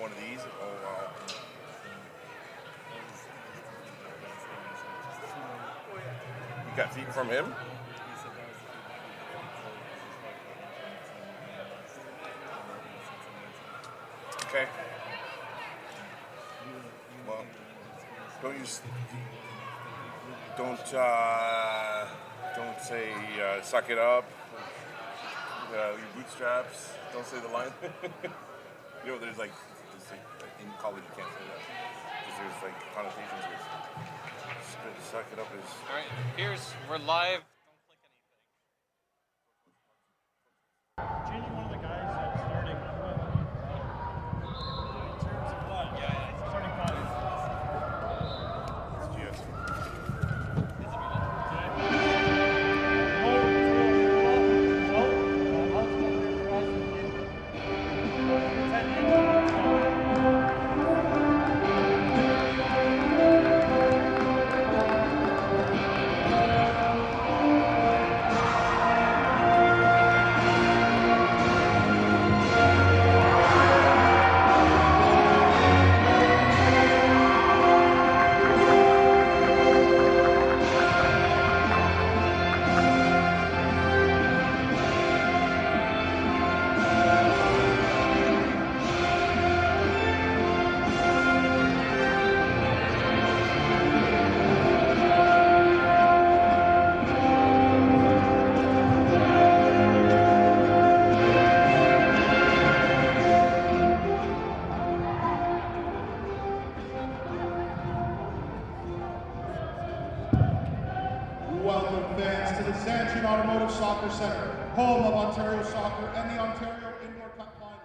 one of these. Oh, wow. You got feedback from him? Okay. Well, don't say suck it up. Your bootstraps. Don't say the line. You know, there's like in college you can't say that because there's like connotations with suck it up is. All right, we're live. Changing one of the guys starting. In terms of what? Starting five. Yes. Welcome fans to the Sanchin Automotive Soccer Centre, home of Ontario Soccer and the Ontario Indoor Cup Finals.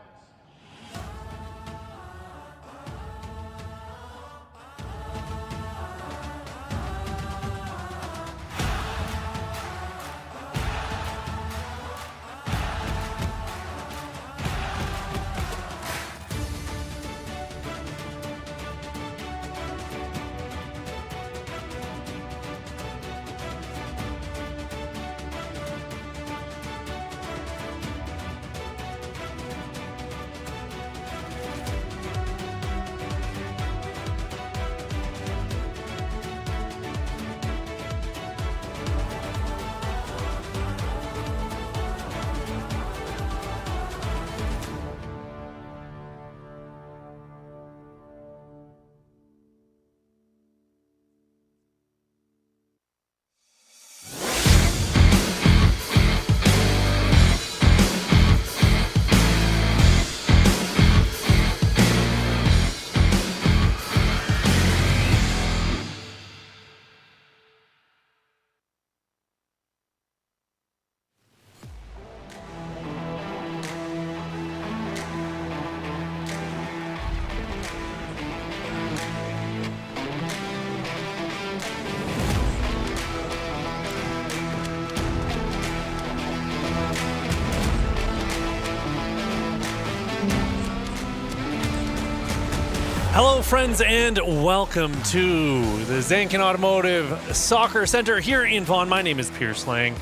Hello, friends, and welcome to the Zankin Automotive Soccer Center here in Vaughan. My name is Pierce Lang,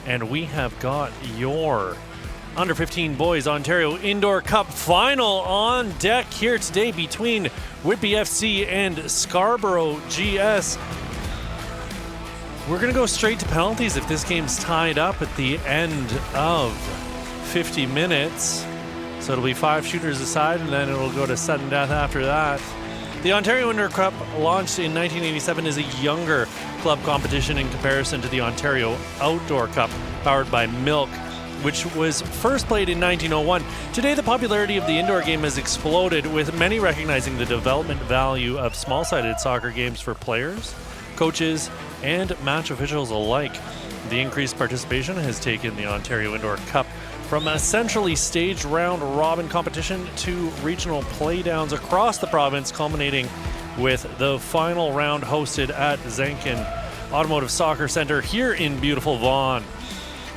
and we have got your Under 15 Boys Ontario Indoor Cup Final on deck here today between Whitby FC and Scarborough GS. We're going to go straight to penalties if this game's tied up at the end of 50 minutes. So it'll be 5 shooters aside, and then it'll go to sudden death after that. The Ontario Indoor Cup, launched in 1987, is a younger club competition in comparison to the Ontario Outdoor Cup, powered by Milk, which was first played in 1901. Today, the popularity of the indoor game has exploded, with many recognizing the development value of small-sided soccer games for players, coaches, and match officials alike. The increased participation has taken the Ontario Indoor Cup from a centrally staged round-robin competition to regional playdowns across the province, culminating with the final round hosted at Zankin Automotive Soccer Center here in beautiful Vaughan.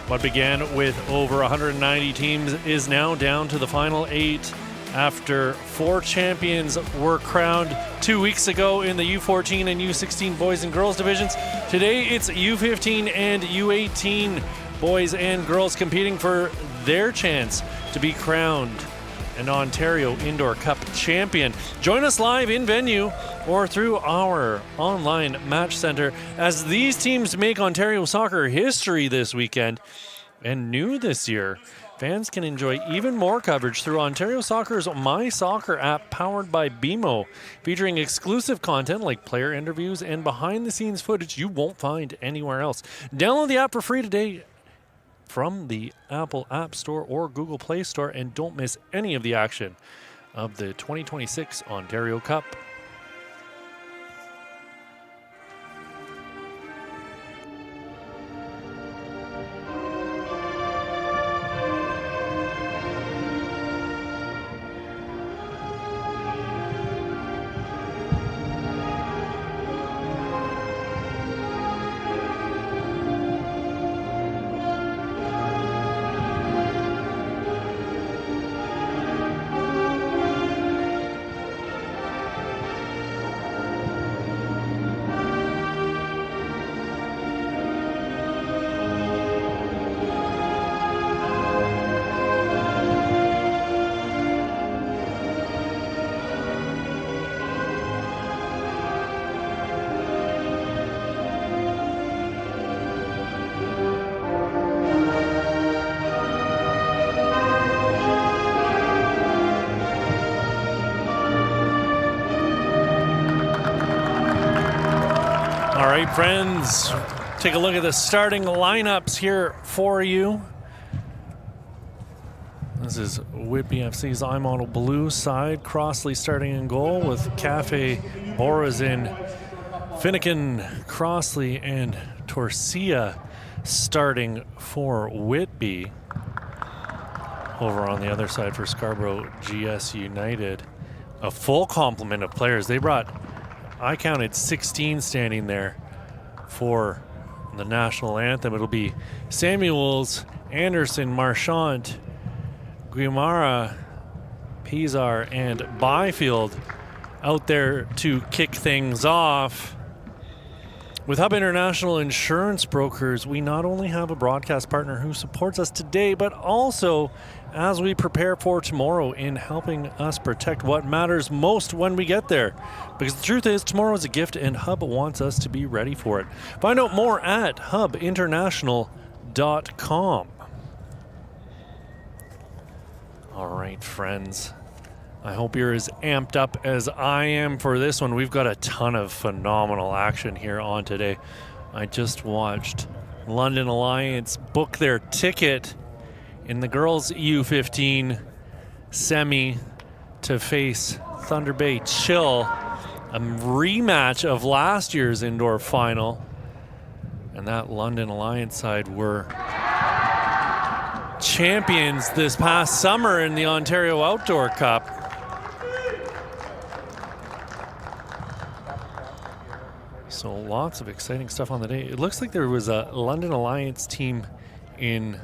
What began with over 190 teams is now down to the final 8 after 4 champions were crowned 2 weeks ago in the U14 and U16 boys and girls divisions. Today it's U15 and U18 boys and girls competing for their chance to be crowned and Ontario Indoor Cup champion. Join us live in venue or through our online match center as these teams make Ontario soccer history this weekend. And new this year, fans can enjoy even more coverage through Ontario Soccer's My Soccer app powered by BMO, featuring exclusive content like player interviews and behind-the-scenes footage you won't find anywhere else. Download the app for free today from the Apple App Store or Google Play Store, and don't miss any of the action of the 2026 Ontario Cup. All right, friends, take a look at the starting lineups here for you. This is Whitby FC's iModel Blue side. Crossley starting in goal with Cafe, Borazin, Finnegan, Crossley, and Torcia starting for Whitby. Over on the other side for Scarborough GS United, a full complement of players. They brought, I counted 16 standing there for the national anthem. It'll be Samuels, Anderson, Marchant, Guimara, Pizar, and Byfield out there to kick things off. With Hub International Insurance Brokers, we not only have a broadcast partner who supports us today, but also as we prepare for tomorrow in helping us protect what matters most when we get there. Because the truth is, tomorrow is a gift and Hub wants us to be ready for it. Find out more at hubinternational.com. All right, friends. I hope you're as amped up as I am for this one. We've got a ton of phenomenal action here on today. I just watched London Alliance book their ticket in the girls' U15 semi to face Thunder Bay Chill, a rematch of last year's indoor final. And that London Alliance side were champions this past summer in the Ontario Outdoor Cup. So lots of exciting stuff on the day. It looks like there was a London Alliance team in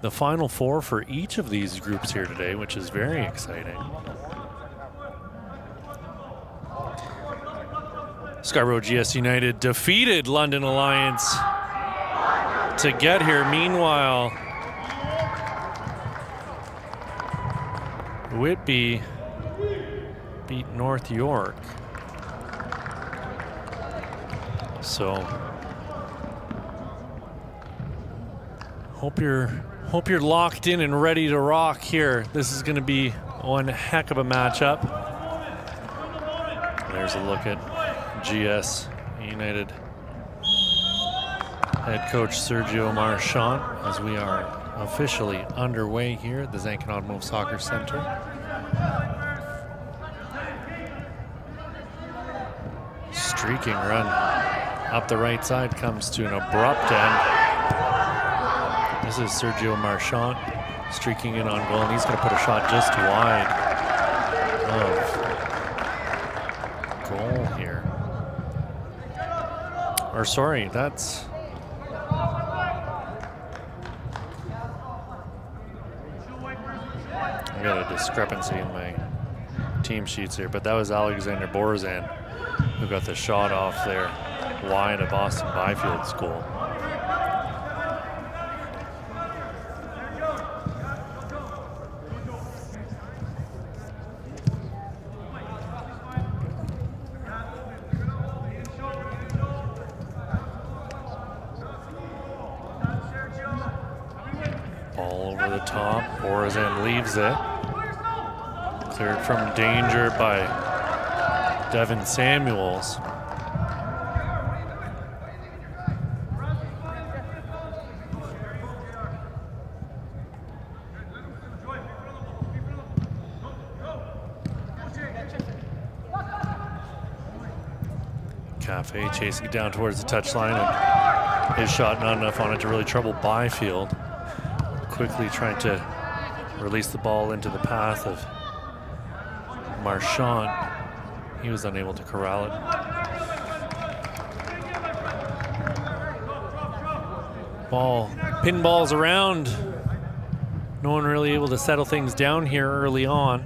the Final Four for each of these groups here today, which is very exciting. Scarborough GS United defeated London Alliance to get here. Meanwhile, Whitby beat North York. So hope you're locked in and ready to rock here. This is going to be one heck of a matchup. There's a look at GS United head coach Sergio Marchant as we are officially underway here at the Zankin Automotive Soccer Center. Streaking run up the right side comes to an abrupt end. This is Sergio Marchant streaking in on goal, and he's going to put a shot just wide of goal here. Or sorry, that's... I got a discrepancy in my team sheets here, but that was Alexander Borazin who got the shot off there wide of Austin Byfield's goal. Ball over the top. Borazan leaves it. Cleared from danger by Devin Samuels. Cafe chasing it down towards the touchline, and his shot not enough on it to really trouble Byfield. Quickly trying to release the ball into the path of Marchand. He was unable to corral it. Ball pinballs around. No one really able to settle things down here early on.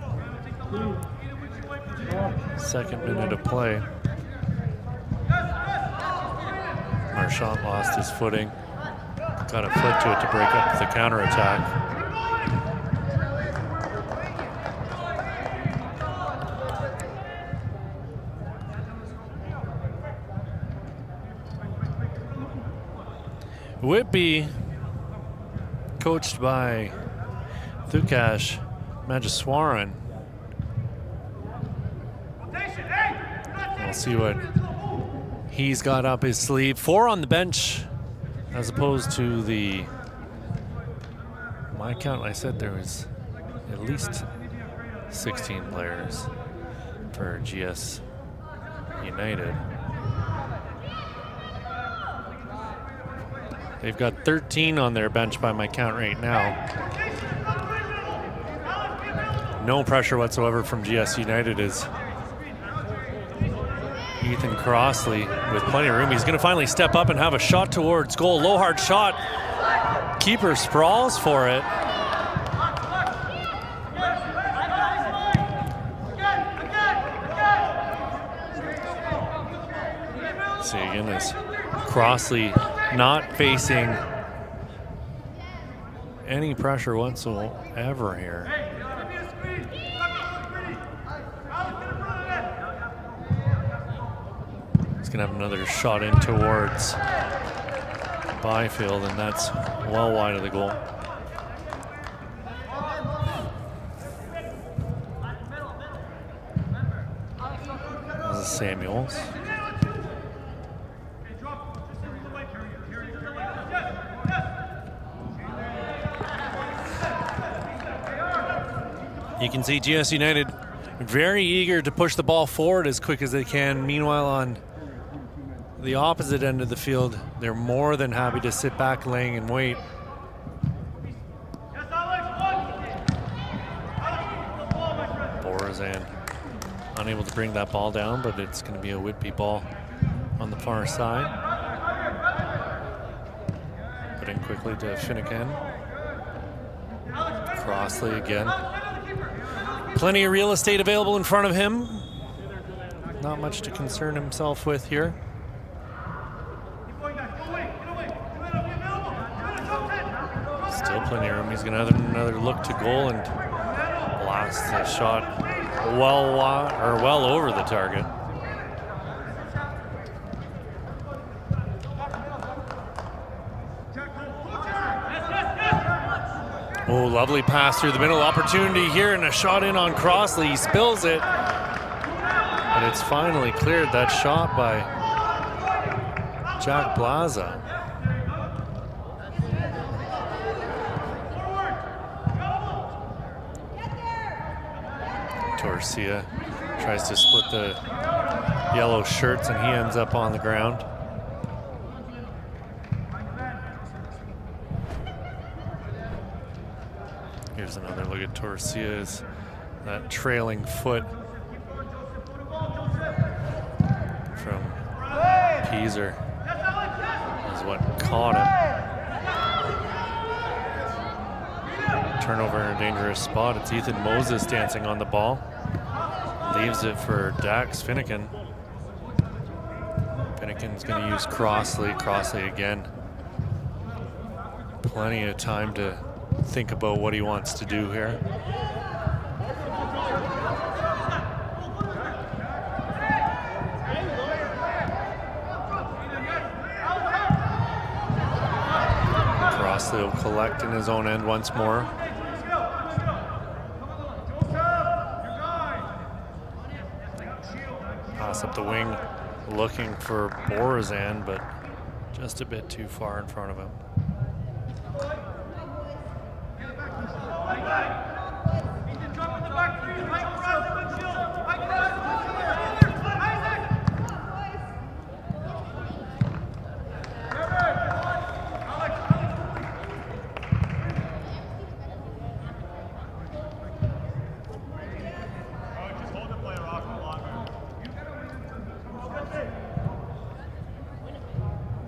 Second minute of play. Marchand lost his footing. Got a foot to it to break up the counterattack. Whitby, coached by Thukash Majeswaran. We'll see what he's got up his sleeve. 4 on the bench, as opposed to the, my count, I said there was at least 16 players for GS United. They've got 13 on their bench by my count right now. No pressure whatsoever from GS United as Ethan Crossley with plenty of room. He's going to finally step up and have a shot towards goal. Low hard shot. Keeper sprawls for it. See again this Crossley not facing any pressure whatsoever here. He's gonna have another shot in towards Byfield, and that's well wide of the goal. This is Samuels. You can see GS United very eager to push the ball forward as quick as they can. Meanwhile, on the opposite end of the field, they're more than happy to sit back, laying and wait. Borazan unable to bring that ball down, but it's going to be a Whitby ball on the far side. Put in quickly to Finnegan. Crossley again. Plenty of real estate available in front of him. Not much to concern himself with here. Still plenty of room. He's going to have another look to goal and blast the shot well over the target. Oh, lovely pass through the middle. Opportunity here and a shot in on Crossley. He spills it, but it's finally cleared. That shot by Jack Blaza. Torcia tries to split the yellow shirts, and he ends up on the ground. Here's another look at Torcia's, that trailing foot from Peaser is what caught him. Turnover in a dangerous spot. It's Ethan Moses dancing on the ball. Leaves it for Dax Finnegan. Finnegan's going to use Crossley. Crossley again. Plenty of time to think about what he wants to do here. Crossley will collect in his own end once more. Pass up the wing, looking for Borazan, but just a bit too far in front of him.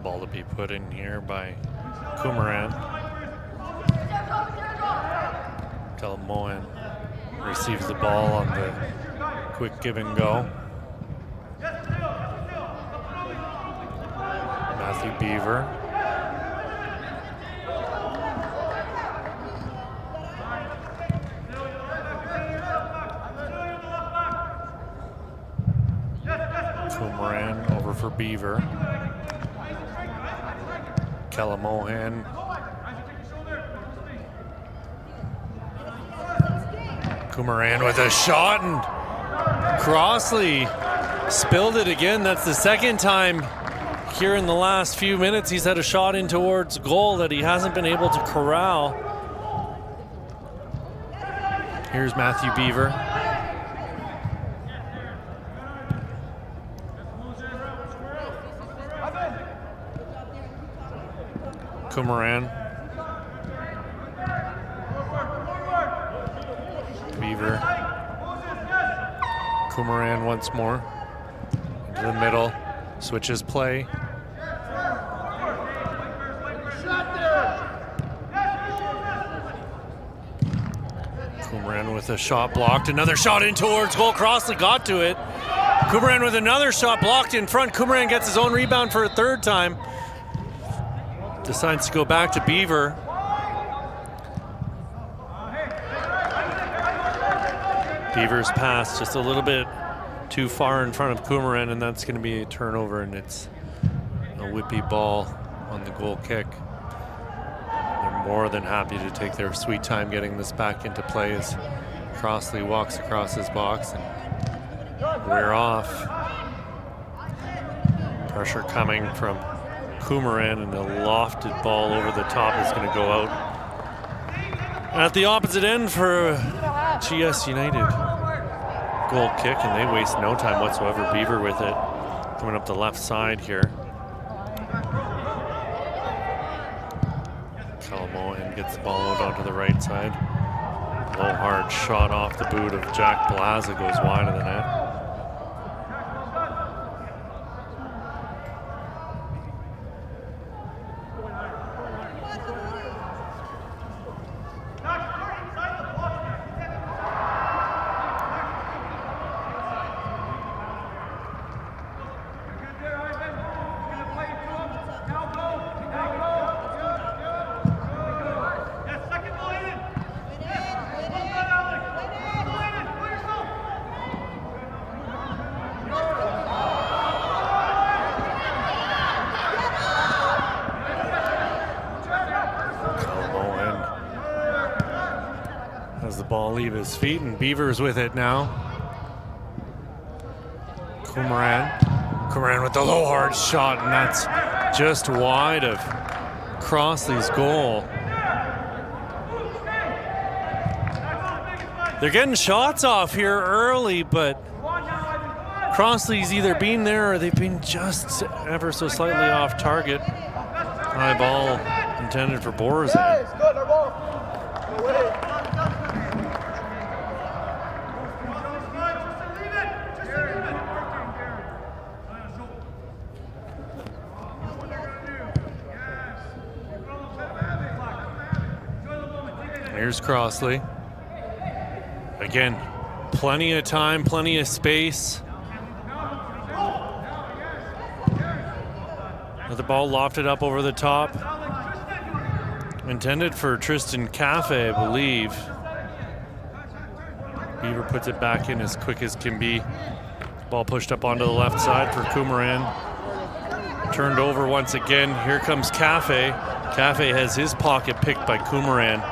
Ball to be put in here by Kumaran. Kalamoan receives the ball on the quick give and go. Matthew Beaver. Kumaran over for Beaver. Kalamohan. Kumaran with a shot, and Crossley spilled it again. That's the second time here in the last few minutes he's had a shot in towards goal that he hasn't been able to corral. Here's Matthew Beaver. Kumaran. Beaver. Kumaran once more. Into the middle. Switches play. Kumaran with a shot blocked. Another shot in towards goal. Crossley got to it. Kumaran with another shot blocked in front. Kumaran gets his own rebound for a third time. Decides to go back to Beaver. Beaver's pass just a little bit too far in front of Kumaran, and that's going to be a turnover, and it's a Whitby ball on the goal kick. They're more than happy to take their sweet time getting this back into play as Crossley walks across his box, and we're off. Pressure coming from Kumaran, and the lofted ball over the top is going to go out. At the opposite end for GS United. Goal kick, and they waste no time whatsoever. Beaver with it. Coming up the left side here. Kalamoan gets the ball out onto the right side. Low hard shot off the boot of Jack Blaza goes wide of the net. Leave his feet, and Beaver's with it now. Kumaran with the low hard shot, and that's just wide of Crossley's goal. They're getting shots off here early, but Crossley's either been there or they've been just ever so slightly off target. High ball intended for Borazan. Here's Crossley. Again, plenty of time, plenty of space. The ball lofted up over the top. Intended for Tristan Cafe, I believe. Beaver puts it back in as quick as can be. Ball pushed up onto the left side for Kumaran. Turned over once again. Here comes Cafe. Cafe has his pocket picked by Kumaran.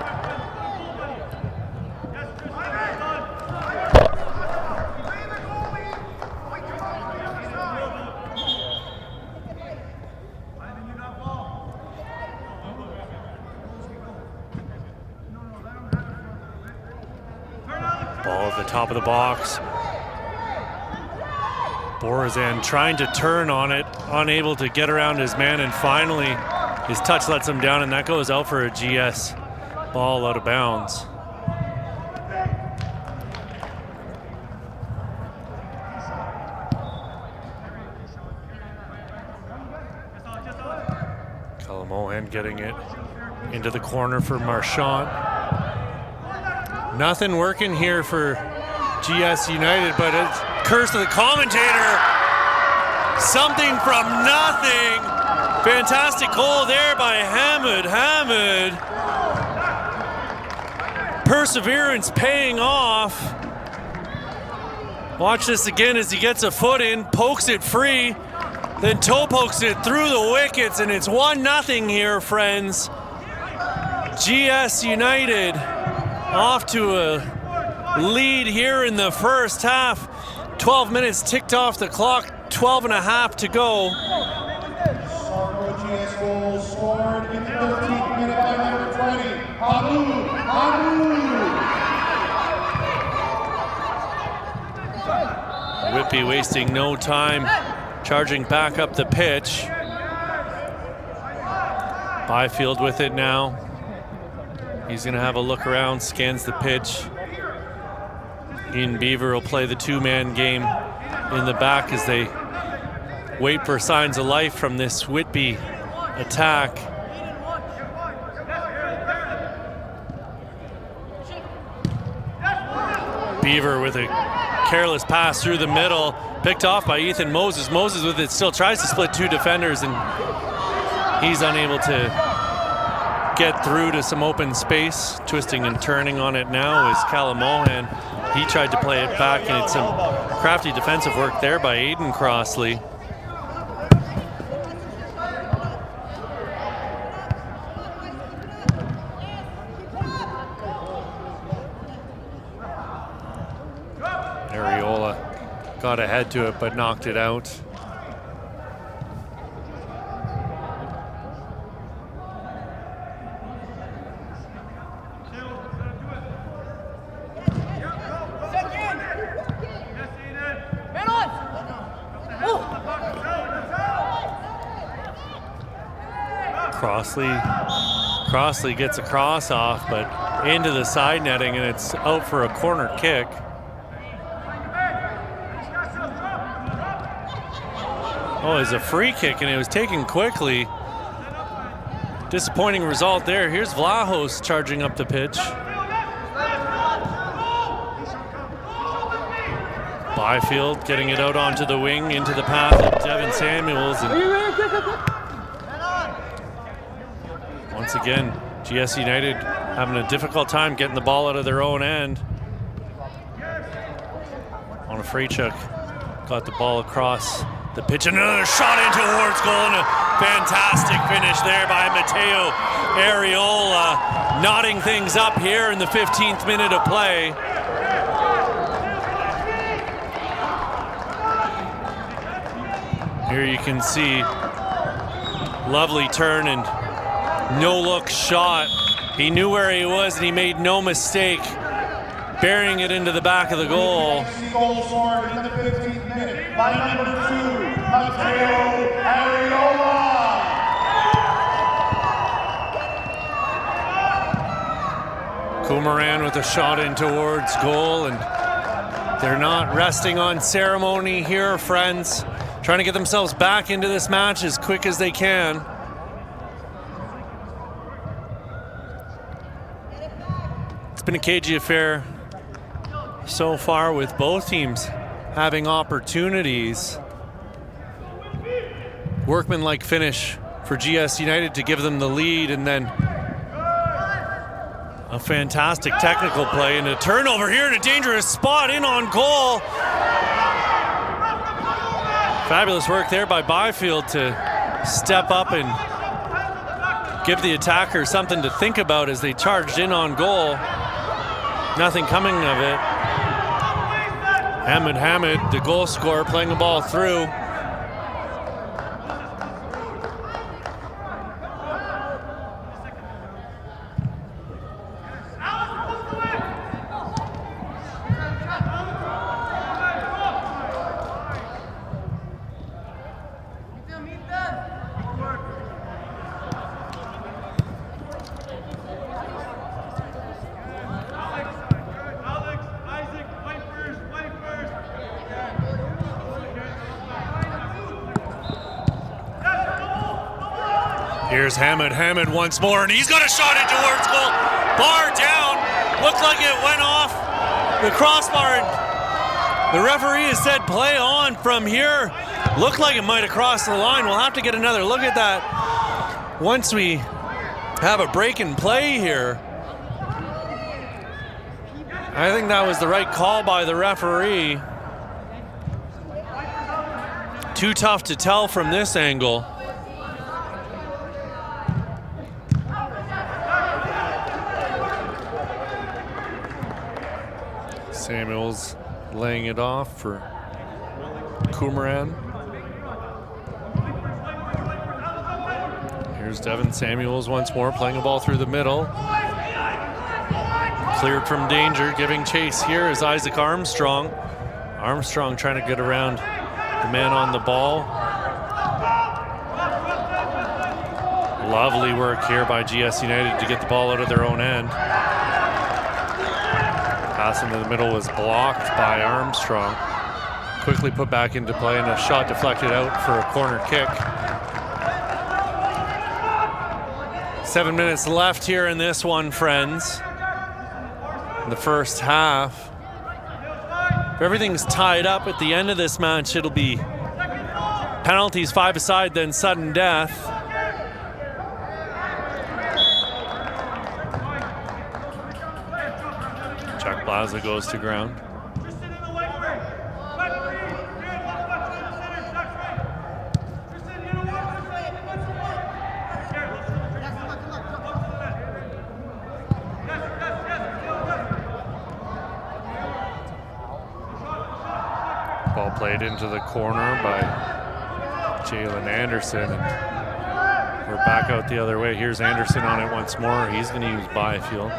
Ball at the top of the box. Borazan trying to turn on it, unable to get around his man, and finally his touch lets him down, and that goes out for a GS ball out of bounds. Calamohan getting it into the corner for Marchand. Nothing working here for GS United, but it's curse to the commentator. Something from nothing. Fantastic goal there by Hamid. Hamid. Perseverance paying off. Watch this again as he gets a foot in, pokes it free, then toe pokes it through the wickets, and it's 1-0 here, friends. GS United off to a lead here in the first half. 12 minutes ticked off the clock, 12 and a half to go. Scarborough GS goal scored in the 13th minute by number 20, Hamu. Whitby wasting no time, charging back up the pitch. Byfield with it now. He's gonna have a look around, scans the pitch. Ian Beaver will play the two-man game in the back as they wait for signs of life from this Whitby attack. Beaver with a careless pass through the middle, picked off by Ethan Moses. Moses with it still tries to split two defenders, and he's unable to get through to some open space. Twisting and turning on it now is Calamohan. He tried to play it back, and it's some crafty defensive work there by Aiden Crossley. Ariola got ahead to it but knocked it out. Crossley gets a cross off, but into the side netting, and it's out for a corner kick. Oh, it's a free kick, and it was taken quickly. Disappointing result there. Here's Vlahos charging up the pitch. Byfield getting it out onto the wing, into the path of Devin Samuels. And once again, GS United having a difficult time getting the ball out of their own end. On a Freychuk got the ball across the pitch, and another shot in towards goal, and a fantastic finish there by Matteo Ariola, knotting things up here in the 15th minute of play. Here you can see lovely turn and no-look shot. He knew where he was, and he made no mistake burying it into the back of the goal. Goal scored in the 15th minute by number 2, Matteo Ariola. Kumaran with a shot in towards goal, and they're not resting on ceremony here, friends. Trying to get themselves back into this match as quick as they can. It's been a cagey affair so far, with both teams having opportunities. Workmanlike finish for GS United to give them the lead, and then a fantastic technical play and a turnover here in a dangerous spot in on goal. Fabulous work there by Byfield to step up and give the attacker something to think about as they charged in on goal. Nothing coming of it. Hamid, the goal scorer, playing the ball through. Here's Hamid once more, and he's got a shot in towards goal. Bar down. Looked like it went off the crossbar. The referee has said play on from here. Looked like it might have crossed the line. We'll have to get another look at that once we have a break in play here. I think that was the right call by the referee. Too tough to tell from this angle. Samuels laying it off for Kumaran. Here's Devin Samuels once more, playing a ball through the middle. Cleared from danger, giving chase here is Isaac Armstrong. Armstrong trying to get around the man on the ball. Lovely work here by GS United to get the ball out of their own end. Pass into the middle was blocked by Armstrong. Quickly put back into play, and a shot deflected out for a corner kick. 7 minutes left here in this one, friends. In the first half. If everything's tied up at the end of this match, it'll be penalties, 5-a-side, then sudden death. Chuck Plaza goes to ground. Ball played into the corner by Jalen Anderson. And we're back out the other way. Here's Anderson on it once more. He's going to use Byfield.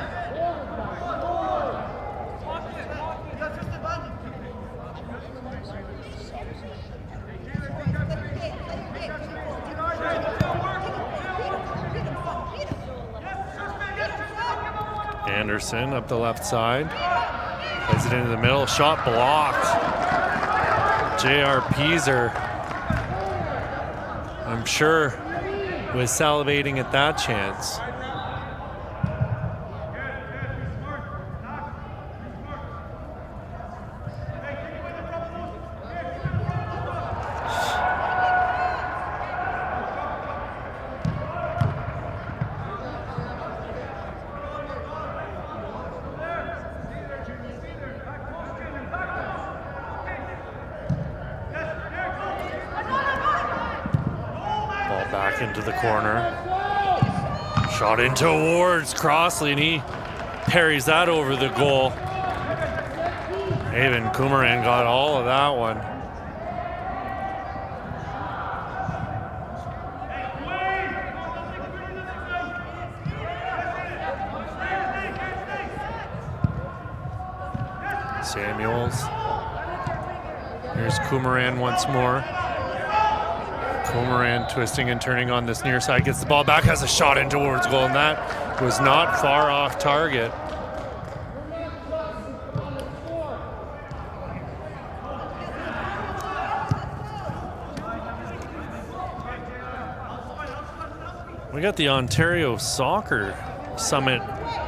Anderson up the left side. Plays it into the middle. Shot blocked. J.R. Peaser, I'm sure, was salivating at that chance. Into the corner. Shot in towards Crossley, and he parries that over the goal. Evan Kumaran got all of that one. Samuels. Here's Kumaran once more. Kumaran twisting and turning on this near side, gets the ball back, has a shot in towards goal, and that was not far off target. We got the Ontario Soccer Summit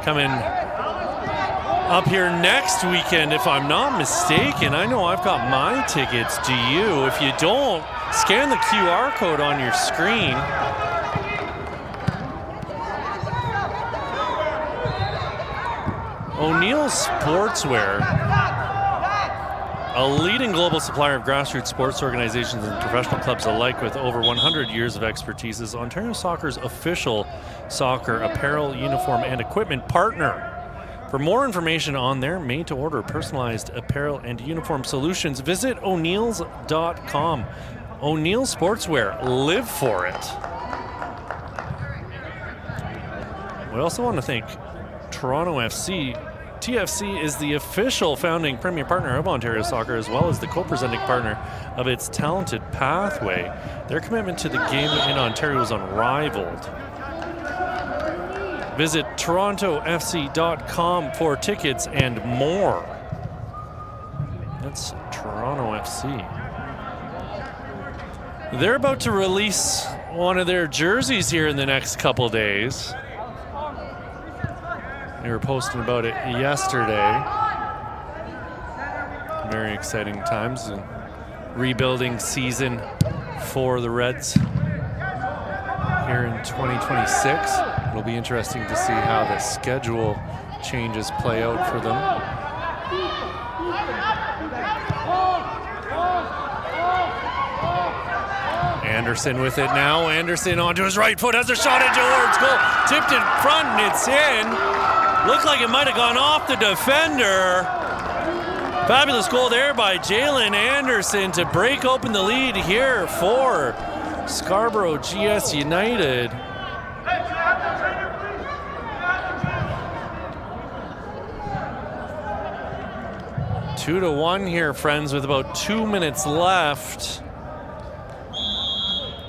coming up here next weekend, if I'm not mistaken. I know I've got my tickets. Do you? If you don't, scan the QR code on your screen. O'Neill's Sportswear a leading global supplier of grassroots sports organizations and professional clubs alike with over 100 years of expertise, is Ontario Soccer's official soccer apparel, uniform, and equipment partner. For more information on their made-to-order personalized apparel and uniform solutions, visit O'Neills.com. O'Neill's Sportswear, live for it. We also want to thank Toronto FC. TFC is the official founding premier partner of Ontario Soccer, as well as the co-presenting partner of its Talented Pathway. Their commitment to the game in Ontario is unrivaled. Visit torontofc.com for tickets and more. That's Toronto FC. They're about to release one of their jerseys here in the next couple days. They were posting about it yesterday. Very exciting times and rebuilding season for the Reds here in 2026. It'll be interesting to see how the schedule changes play out for them. Anderson with it now. Anderson onto his right foot, has a shot at towards goal. Tipped in front and it's in. Looked like it might have gone off the defender. Fabulous goal there by Jalen Anderson to break open the lead here for Scarborough GS United. Two to one here, friends, with about 2 minutes left.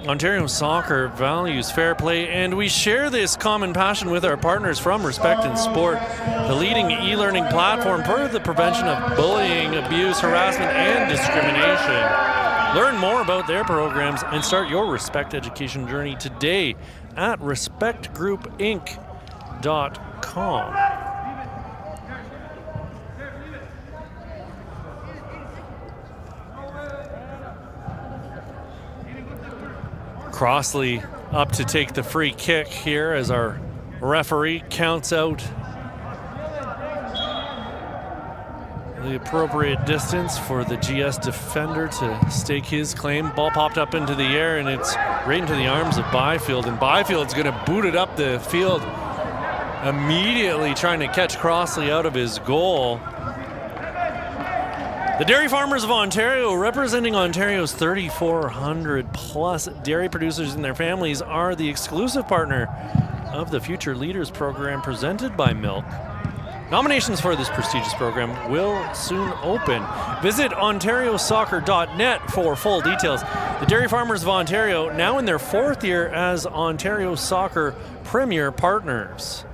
Ontario Soccer values fair play, and we share this common passion with our partners from Respect in Sport, the leading e-learning platform for the prevention of bullying, abuse, harassment, and discrimination. Learn more about their programs and start your Respect education journey today at respectgroupinc.com. Crossley up to take the free kick here as our referee counts out the appropriate distance for the GS defender to stake his claim. Ball popped up into the air and it's right into the arms of Byfield, and Byfield's going to boot it up the field, immediately trying to catch Crossley out of his goal. The Dairy Farmers of Ontario, representing Ontario's 3,400 plus dairy producers and their families, are the exclusive partner of the Future Leaders program presented by Milk. Nominations for this prestigious program will soon open. Visit ontariosoccer.net for full details. The Dairy Farmers of Ontario, now in their 4th year as Ontario Soccer Premier Partners.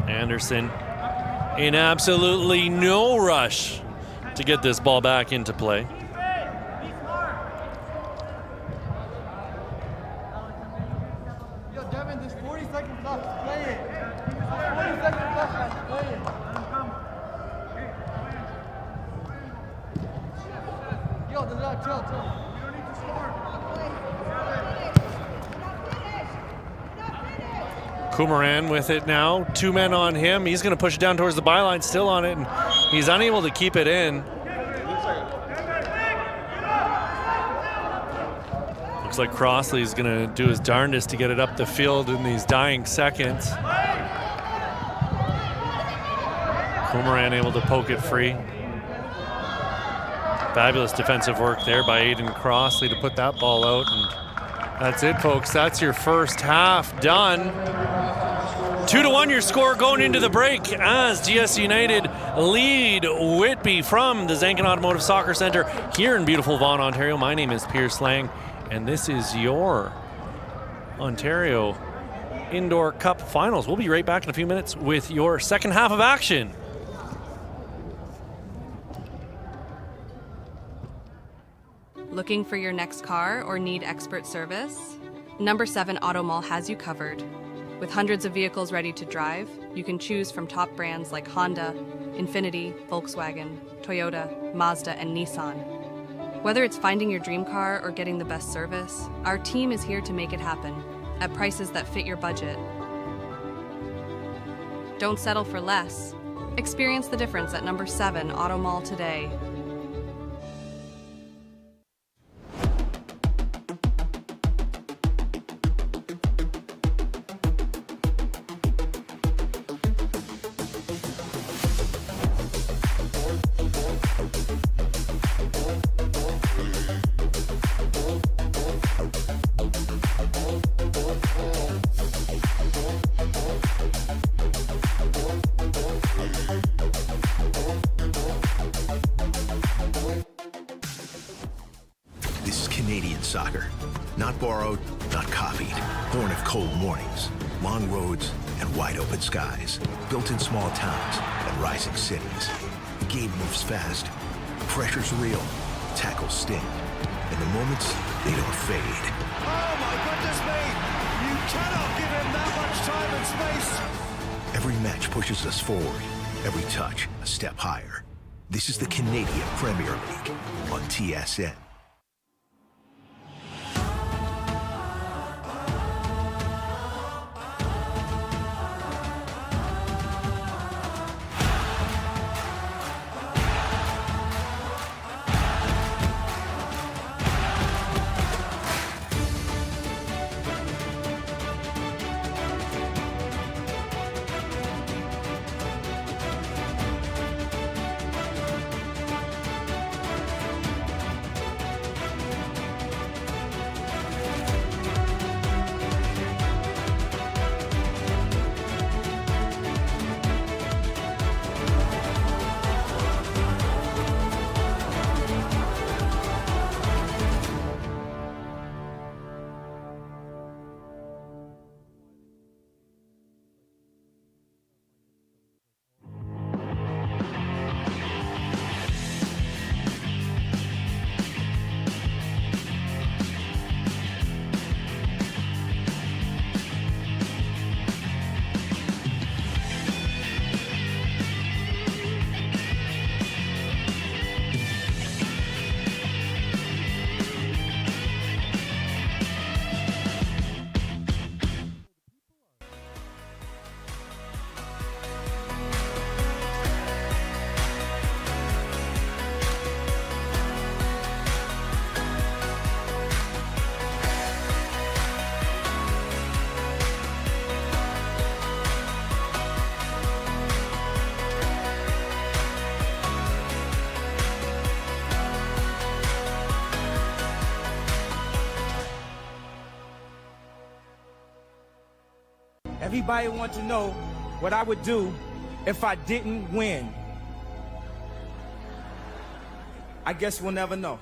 Anderson in absolutely no rush to get this ball back into play. Yo, Devin, there's 40 seconds left. Play it. 40 seconds left. Play it. Yo, chill. You don't need to score. Kumaran with it now. 2 men on him. He's going to push it down towards the byline, still on it, and he's unable to keep it in. Looks like Crossley's going to do his darndest to get it up the field in these dying seconds. Kumaran able to poke it free. Fabulous defensive work there by Aiden Crossley to put that ball out, and that's it, folks. That's your first half done. 2-1 your score going into the break as GS United lead Whitby from the Zankin Automotive Soccer Centre here in beautiful Vaughan, Ontario. My name is Pierce Lang, and this is your Ontario Indoor Cup Finals. We'll be right back in a few minutes with your second half of action. Looking for your next car or need expert service? Number 7 Auto Mall has you covered. With hundreds of vehicles ready to drive, you can choose from top brands like Honda, Infiniti, Volkswagen, Toyota, Mazda, and Nissan. Whether it's finding your dream car or getting the best service, our team is here to make it happen at prices that fit your budget. Don't settle for less. Experience the difference at number 7 Auto Mall today. This is Canadian soccer. Not borrowed, not copied. Born of cold mornings, long roads, and wide open skies. Built in small towns and rising cities. The game moves fast. Pressure's real. Tackles sting. And the moments, they don't fade. Oh my goodness me! You cannot give him that much time and space! Every match pushes us forward. Every touch, a step higher. This is the Canadian Premier League on TSN. Everybody wants to know what I would do if I didn't win. I guess we'll never know.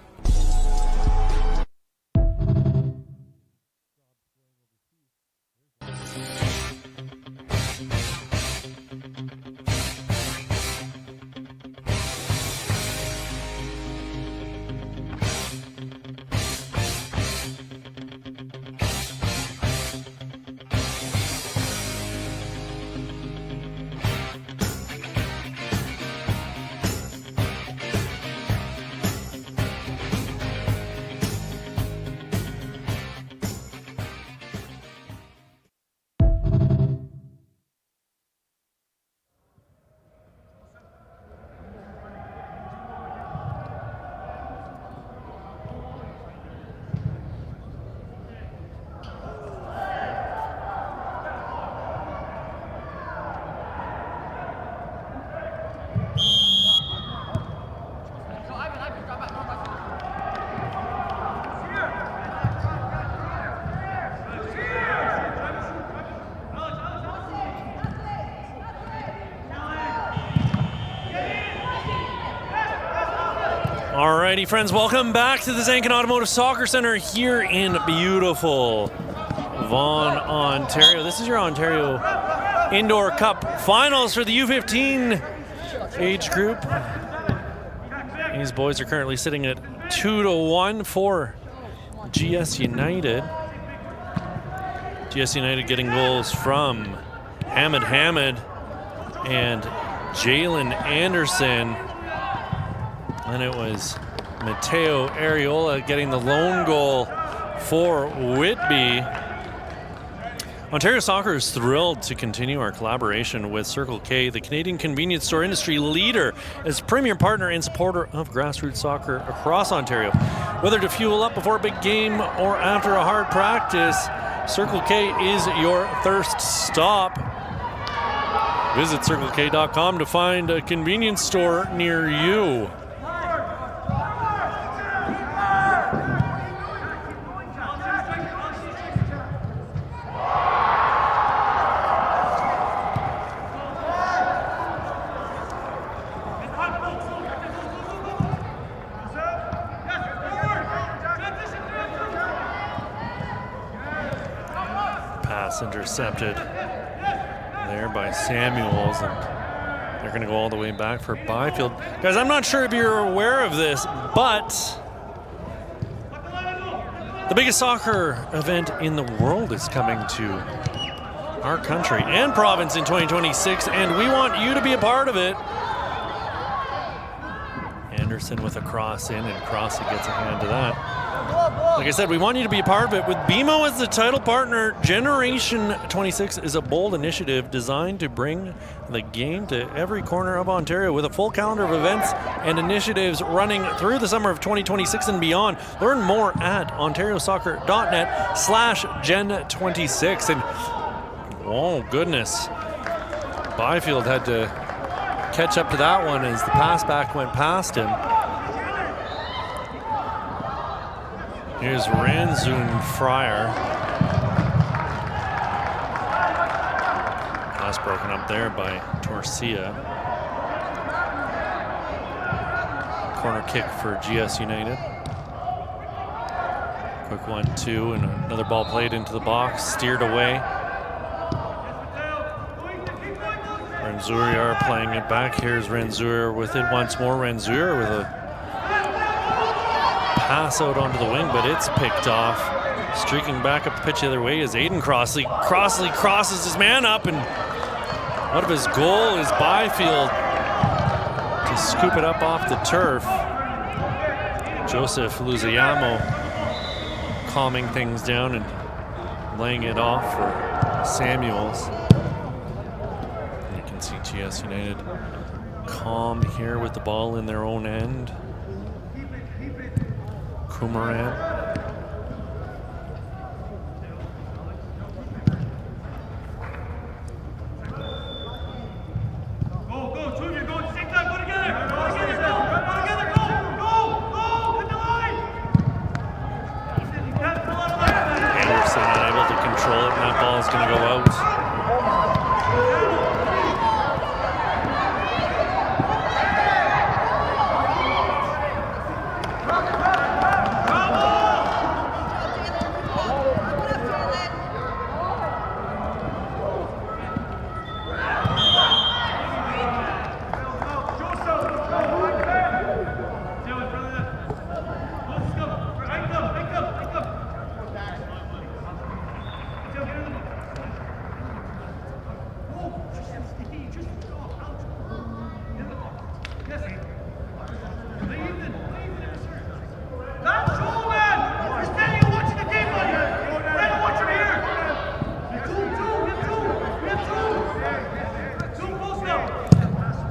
Alrighty, friends, welcome back to the Zankin Automotive Soccer Center here in beautiful Vaughan, Ontario. This is your Ontario Indoor Cup Finals for the U15 age group. These boys are currently sitting at 2-1 for GS United. GS United getting goals from Hamid and Jalen Anderson. And it was Mateo Areola getting the lone goal for Whitby. Ontario Soccer is thrilled to continue our collaboration with Circle K, the Canadian convenience store industry leader, as premier partner and supporter of grassroots soccer across Ontario. Whether to fuel up before a big game or after a hard practice, Circle K is your thirst stop. Visit CircleK.com to find a convenience store near you. Pass intercepted there by Samuels, and they're going to go all the way back for Byfield. Guys, I'm not sure if you're aware of this, but the biggest soccer event in the world is coming to our country and province in 2026, and we want you to be a part of it. Anderson with a cross in, and Crossley gets a hand to that. Like I said, we want you to be a part of it. With BMO as the title partner, Generation 26 is a bold initiative designed to bring the game to every corner of Ontario with a full calendar of events and initiatives running through the summer of 2026 and beyond. Learn more at ontariosoccer.net/Gen26. And oh goodness, Byfield had to catch up to that one as the pass back went past him. Here's Ranzoon Fryer. Pass broken up there by Torcia. Corner kick for GS United. Quick 1-2, and another ball played into the box, steered away. Ranzuriar playing it back. Here's Ranzuriar with it once more. Ranzuriar with a pass out onto the wing, but it's picked off. Streaking back up the pitch the other way is Aiden Crossley. Crossley crosses his man up, and out of his goal is Byfield to scoop it up off the turf. Joseph Luzayamo calming things down and laying it off for Samuels. You can see GS United calm here with the ball in their own end. Kumaran. Anderson unable to control it, and that ball is going to go out.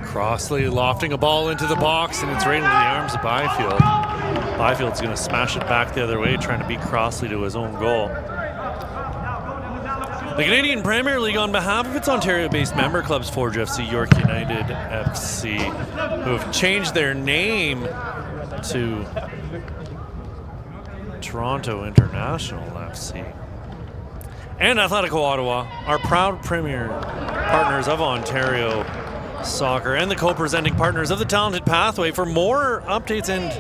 Crossley lofting a ball into the box, and it's right into the arms of Byfield. Byfield's going to smash it back the other way, trying to beat Crossley to his own goal. The Canadian Premier League, on behalf of its Ontario-based member clubs, Forge FC, York United FC, who have changed their name to Toronto International FC, and Atletico Ottawa, are proud premier partners of Ontario Soccer and the co-presenting partners of the Talented Pathway. For more updates and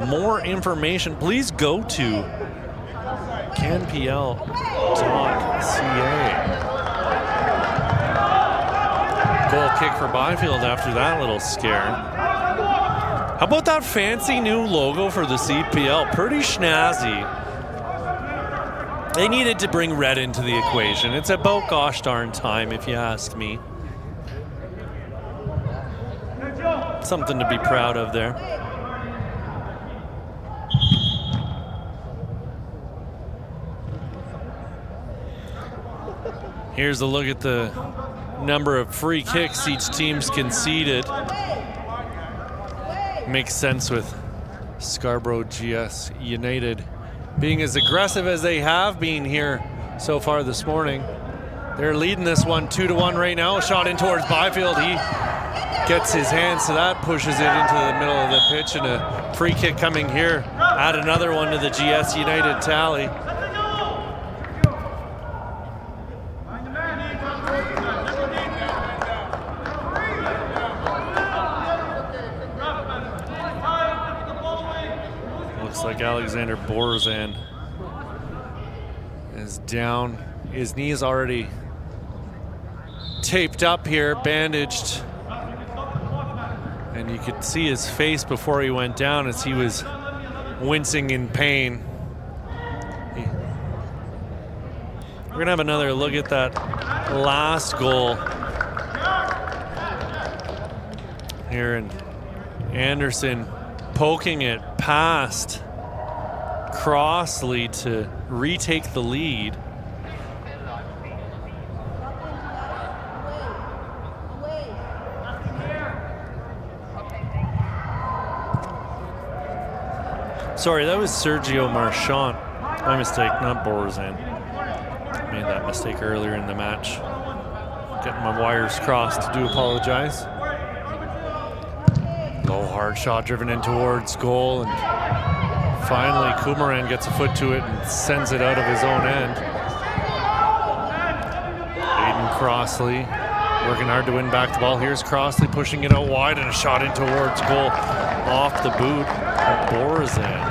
more information, please go to canpl.ca. Goal kick for Byfield after that little scare. How about that fancy new logo for the CPL? Pretty snazzy. They needed to bring red into the equation. It's about gosh darn time, if you ask me. Something to be proud of there. Here's a look at the number of free kicks each team's conceded. Makes sense with Scarborough GS United being as aggressive as they have been here so far this morning. They're leading this one 2-1 right now. Shot in towards Byfield. He gets his hands to that, pushes it into the middle of the pitch, and a free kick coming here. Add another one to the GS United tally. Looks like Alexander Borzan is down. His knee is already taped up here, bandaged. And you could see his face before he went down as he was wincing in pain. We're gonna have another look at that last goal here, and Anderson poking it past Crossley to retake the lead. Sorry, that was Sergio Marchant. My mistake, not Borzan. Made that mistake earlier in the match. Getting my wires crossed. Do apologize. Low hard shot driven in towards goal, and finally Kumaran gets a foot to it and sends it out of his own end. Aiden Crossley working hard to win back the ball. Here's Crossley pushing it out wide, and a shot in towards goal off the boot of Borzan.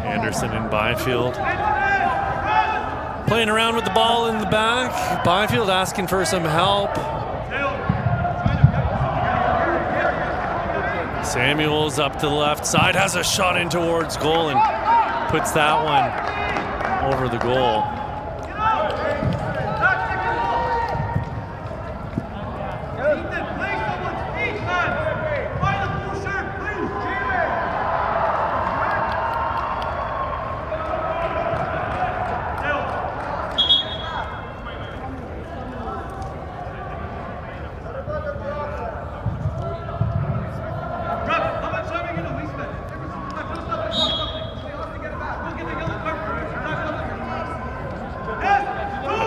Anderson and Byfield playing around with the ball in the back. Byfield asking for some help. Samuels up to the left side, has a shot in towards goal and puts that one over the goal.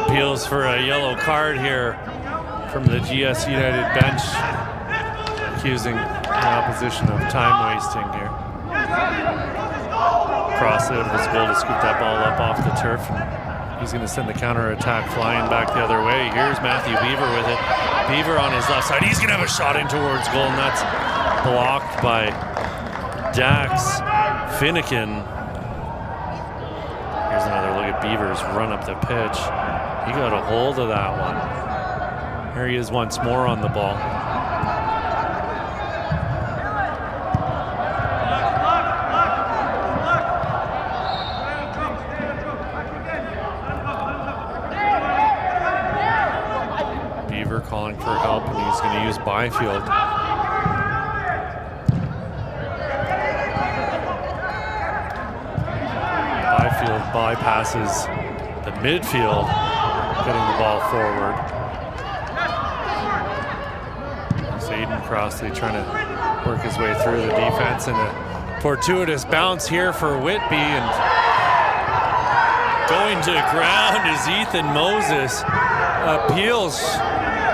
Appeals for a yellow card here from the GS United bench, accusing the opposition of time wasting here. Crossley out of his goal to scoop that ball up off the turf. He's going to send the counter attack flying back the other way. Here's Matthew Beaver with it. Beaver on his left side. He's going to have a shot in towards goal, and that's blocked by Dax Finnegan. Here's another look at Beaver's run up the pitch. He got a hold of that one. Here he is once more on the ball. Beaver calling for help, and he's going to use Byfield. Byfield bypasses the midfield, getting the ball forward. Aiden Crossley trying to work his way through the defense, and a fortuitous bounce here for Whitby, and going to the ground is Ethan Moses. Appeals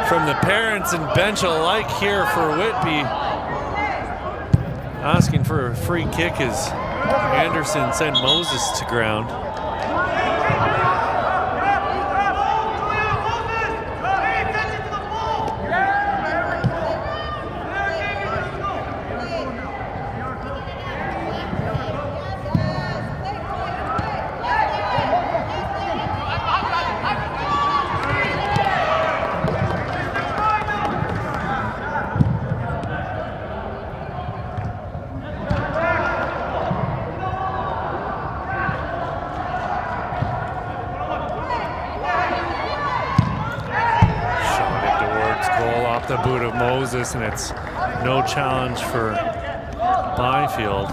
from the parents and bench alike here for Whitby. Asking for a free kick as Anderson sent Moses to ground. this, and it's no challenge for Byfield.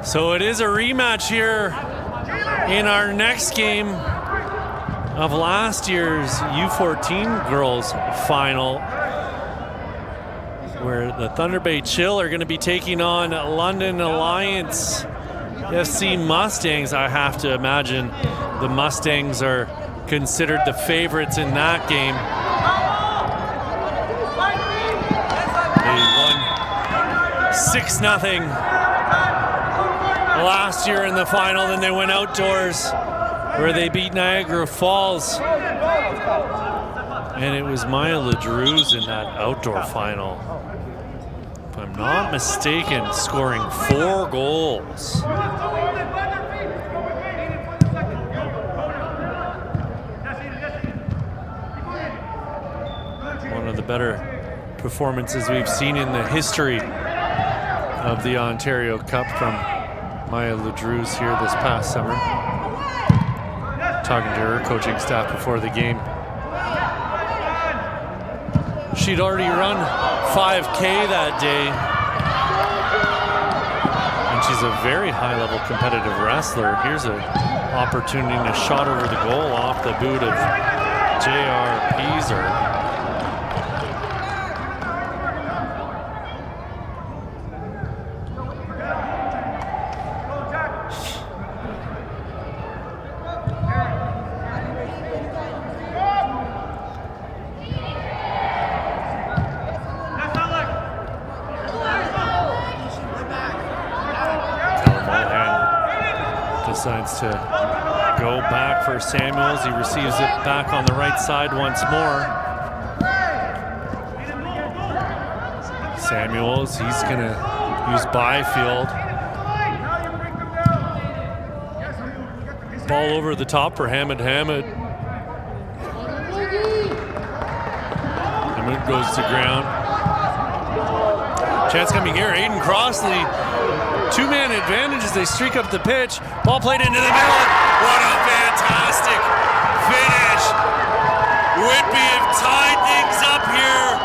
So it is a rematch here in our next game of last year's U14 girls final, where the Thunder Bay Chill are going to be taking on London Alliance FC Mustangs. I have to imagine the Mustangs are considered the favorites in that game. They won 6-0 last year in the final. Then they went outdoors where they beat Niagara Falls. And it was Maya LaDrews in that outdoor final, if I'm not mistaken, scoring 4 goals. One of the better performances we've seen in the history of the Ontario Cup from Maya LaDrews here this past summer. Talking to her coaching staff before the game. She'd already run 5K that day. And she's a very high-level competitive wrestler. Here's an opportunity to shot over the goal off the boot of J.R. Peaser. Decides to go back for Samuels. He receives it back on the right side once more. Samuels, he's going to use Byfield. Ball over the top for Hamid. Hamid goes to ground. Chance coming here. Aiden Crossley. 2-man advantage as they streak up the pitch. Ball played into the middle. What a fantastic finish. Whitby have tied things up here.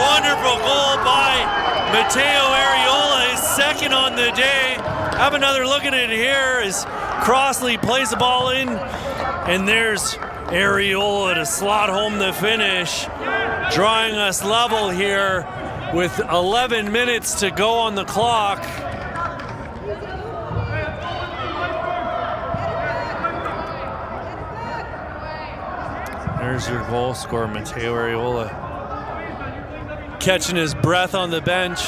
Wonderful goal by Mateo Ariola, his second on the day. Have another look at it here as Crossley plays the ball in. And there's Ariola to slot home the finish, drawing us level here with 11 minutes to go on the clock. There's your goal scorer, Mateo Ariola, catching his breath on the bench.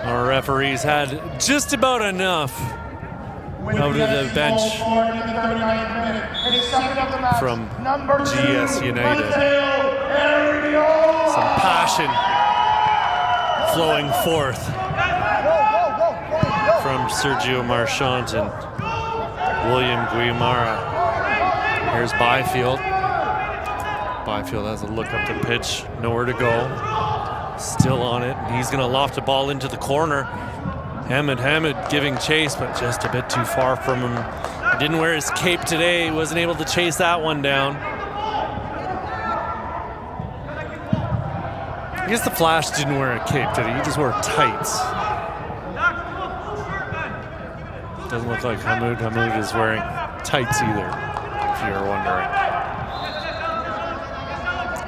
Our referees had just about enough out of the bench from GS United. Some passion flowing forth from Sergio Marchant and William Guimara. Here's Byfield. Byfield has a look up the pitch, nowhere to go. Still on it, and he's gonna loft the ball into the corner. Hamid giving chase, but just a bit too far from him. He didn't wear his cape today, wasn't able to chase that one down. I guess the Flash didn't wear a cape today, he just wore tights. Doesn't look like Hamid is wearing tights either, if you're wondering.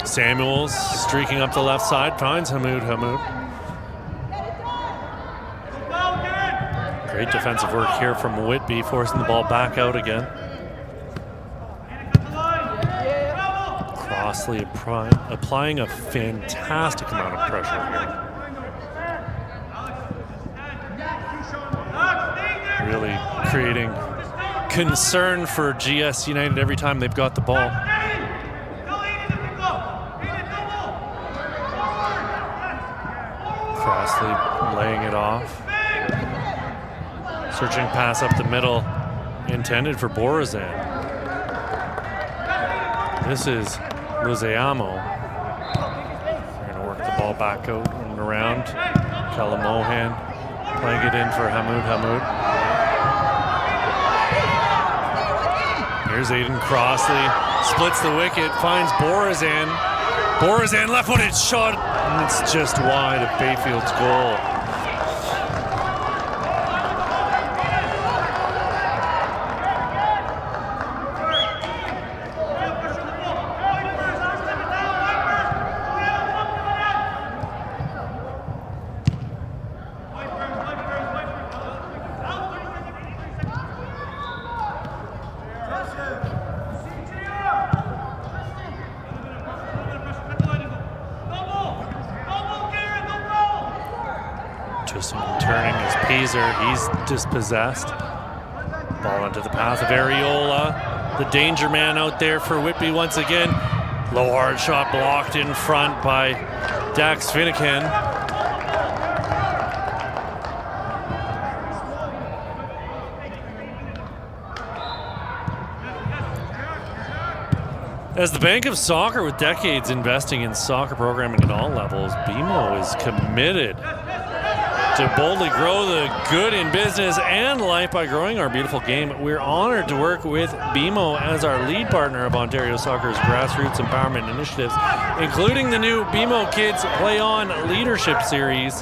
Samuels streaking up the left side, finds Hamid. Great defensive work here from Whitby, forcing the ball back out again. Crossley applying a fantastic amount of pressure here. Really creating concern for GS United every time they've got the ball. Crossley laying it off. Searching pass up the middle, intended for Borazan. This is Luzeamo. They're going to work the ball back out and around. Calamohan playing it in for Hamoud. Here's Aiden Crossley. Splits the wicket, finds Borazan. Borazan left-footed shot, and it's just wide of Bayfield's goal. Turning is Peaser. He's dispossessed. Ball into the path of Areola. The danger man out there for Whitby once again. Low hard shot blocked in front by Dax Finnegan. As the Bank of Soccer, with decades investing in soccer programming at all levels, BMO is committed to boldly grow the good in business and life by growing our beautiful game. We're honored to work with BMO as our lead partner of Ontario Soccer's grassroots empowerment initiatives, including the new BMO Kids Play On Leadership Series.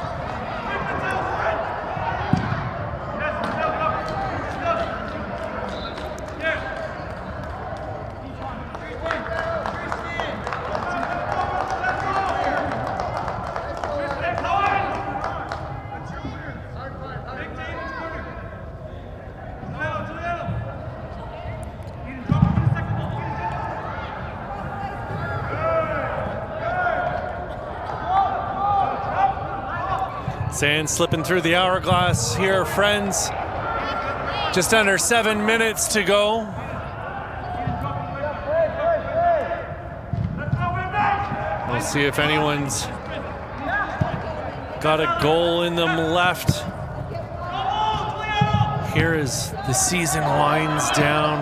Sand slipping through the hourglass here, friends. Just under 7 minutes to go. We'll see if anyone's got a goal in them left. Here as the season winds down.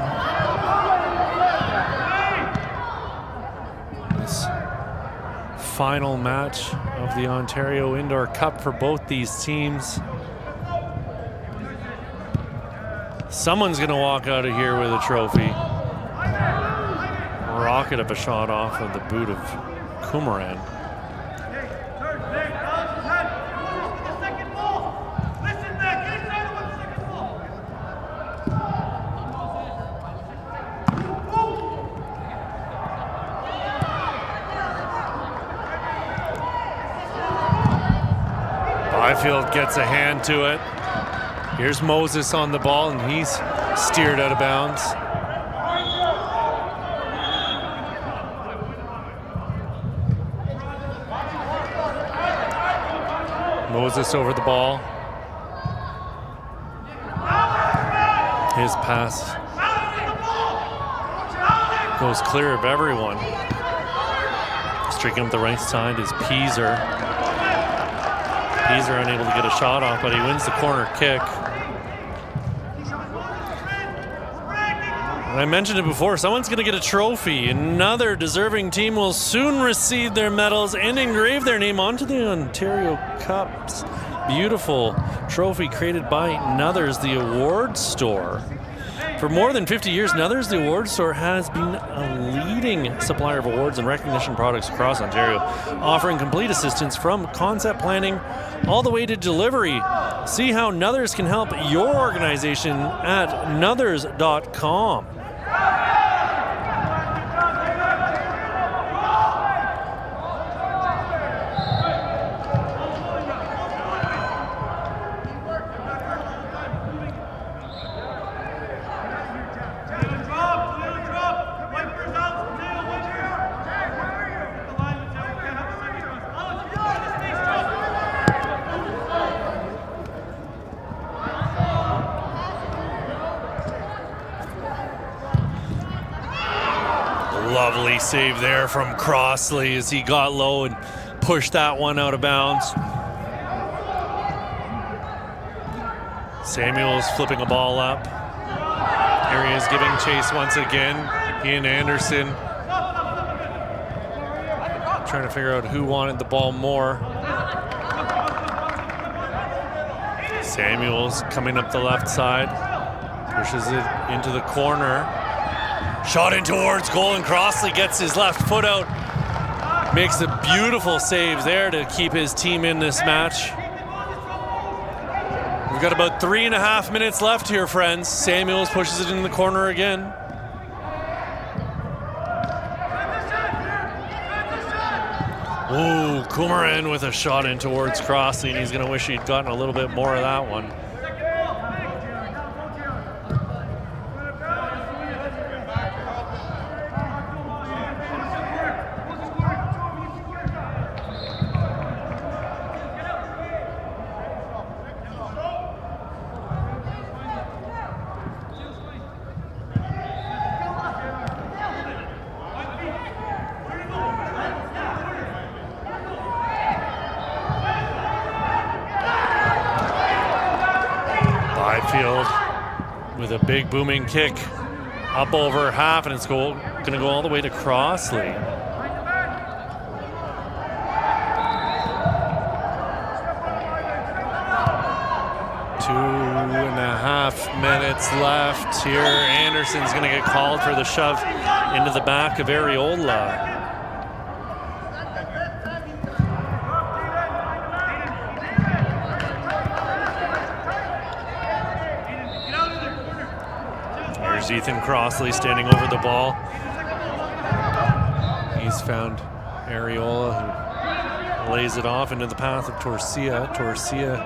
This final match of the Ontario Indoor Cup for both these teams. Someone's gonna walk out of here with a trophy. Rocket of a shot off of the boot of Kumaran. Byfield gets a hand to it. Here's Moses on the ball, and he's steered out of bounds. Moses over the ball. His pass goes clear of everyone. Streaking up the right side is Peaser. Peaser unable to get a shot off, but he wins the corner kick. And I mentioned it before, someone's going to get a trophy. Another deserving team will soon receive their medals and engrave their name onto the Ontario Cup's beautiful trophy created by Nuthers, the award store. For more than 50 years, Nuthers, the award store, has been a leading supplier of awards and recognition products across Ontario, offering complete assistance from concept planning all the way to delivery. See how Nuthers can help your organization at nuthers.com. Lovely save there from Crossley as he got low and pushed that one out of bounds. Samuel's flipping a ball up. Here he is giving chase once again. Ian Anderson trying to figure out who wanted the ball more. Samuels coming up the left side, pushes it into the corner. Shot in towards goal, and Crossley gets his left foot out. Makes a beautiful save there to keep his team in this match. We've got about 3.5 minutes left here, friends. Samuels pushes it in the corner again. Ooh, Kumaran with a shot in towards Crossley, and he's going to wish he'd gotten a little bit more of that one. With a big booming kick up over half, and it's going to go all the way to Crossley. Two and a half minutes left here. Anderson's going to get called for the shove into the back of Areola. Ethan Crossley standing over the ball. He's found Areola, who lays it off into the path of Torcia. Torcia